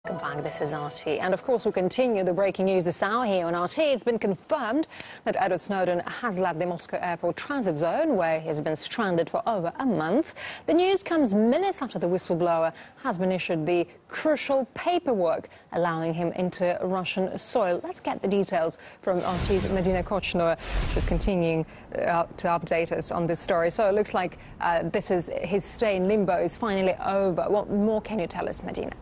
Welcome back, this is RT. And of course, we'll continue the breaking news this hour here on RT. It's been confirmed that Edward Snowden has left the Moscow airport transit zone, where he's been stranded for over a month. The news comes minutes after the whistleblower has been issued the crucial paperwork allowing him into Russian soil. Let's get the details from RT's Medina Kochnoa, who's continuing to update us on this story. So it looks like his stay in limbo is finally over. What more can you tell us, Medina?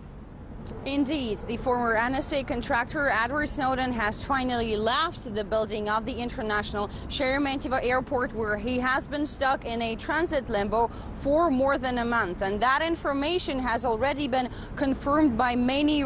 Indeed, the former NSA contractor Edward Snowden has finally left the building of the international Sheremetyevo airport, where he has been stuck in a transit limbo for more than a month. And that information has already been confirmed by many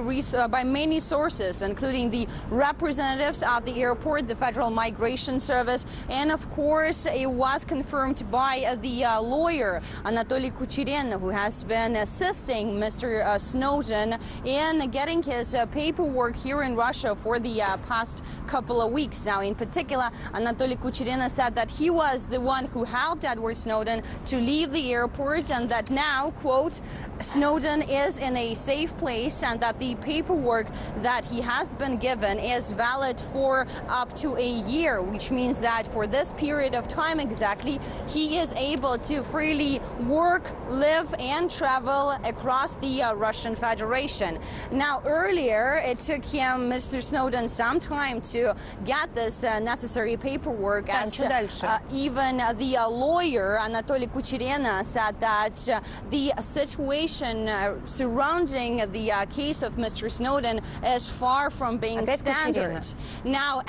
sources, including the representatives of the airport, the Federal Migration Service, and of course it was confirmed by the lawyer Anatoly Kucherin, who has been assisting Mr. Snowden in getting his paperwork here in Russia for the past couple of weeks. Now, in particular, Anatoly Kucherin said that he was the one who helped Edward Snowden to leave the airport, and that now, quote, Snowden is in a safe place and that the paperwork that he has been given is valid for up to a year, which means that for this period of time exactly, he is able to freely work, live and travel across the Russian Federation. Now, earlier, it took him, Mr. Snowden, some time to get this necessary paperwork, as even the lawyer, Anatoly Kucherin, said that the situation surrounding the case of Mr. Snowden is far from being standard. Now,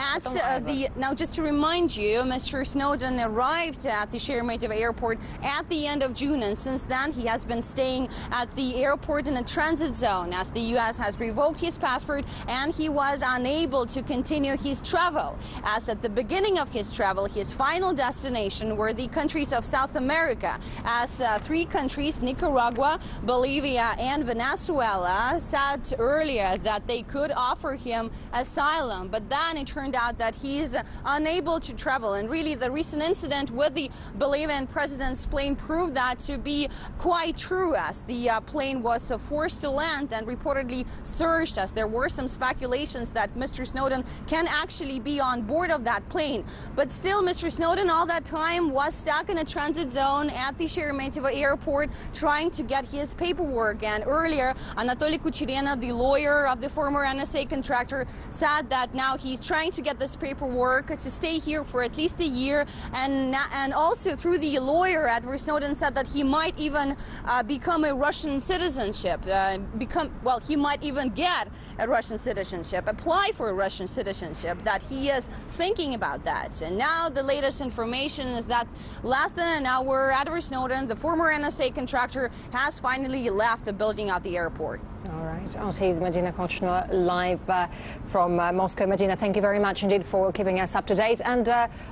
just to remind you, Mr. Snowden arrived at the Sheremetyevo airport at the end of June, and since then he has been staying at the airport in a transit zone, as the U.S. has revoked his passport and he was unable to continue his travel. As at the beginning of his travel, his final destination were the countries of South America, as three countries, Nicaragua, Bolivia and Venezuela, said earlier that they could offer him asylum, but then it turned out that he is unable to travel. And really, the recent incident with the Bolivian president's plane proved that to be quite true, as the plane was forced to land and reportedly searched, as there were some speculations that Mr. Snowden can actually be on board of that plane. But still, Mr. Snowden all that time was stuck in a transit zone at the Sheremetyevo airport trying to get his paperwork. And earlier, Anatoly Kucherin, the lawyer of the former NSA contractor, said that now he's trying to get this paperwork to stay here for at least a year. And also through the lawyer, Edward Snowden said that he might even become a Russian citizenship, he might even get a Russian citizenship, apply for a Russian citizenship, that he is thinking about that. And now the latest information is that less than an hour, Edward Snowden, the former NSA contractor, has finally left the building of the airport. All right, RT's Medina Kochnoa live from Moscow. Medina, thank you very much indeed for keeping us up to date. And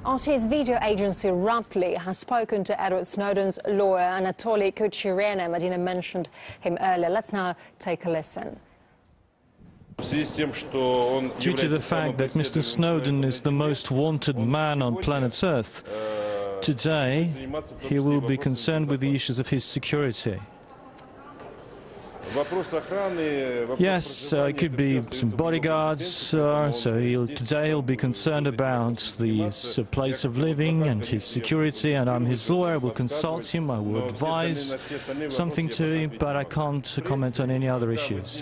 RT's video agency Raptly has spoken to Edward Snowden's lawyer Anatoly Kucherin. Medina mentioned him earlier. Let's now take a listen. Due to the fact that Mr. Snowden is the most wanted man on planet Earth, today he will be concerned with the issues of his security. Yes, it could be some bodyguards, so today he'll be concerned about the place of living and his security, and I'm his lawyer. I will consult him, I will advise something to him, but I can't comment on any other issues.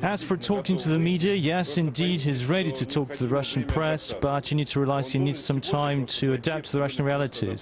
As for talking to the media, yes, indeed, he's ready to talk to the Russian press, but you need to realize he needs some time to adapt to the Russian realities.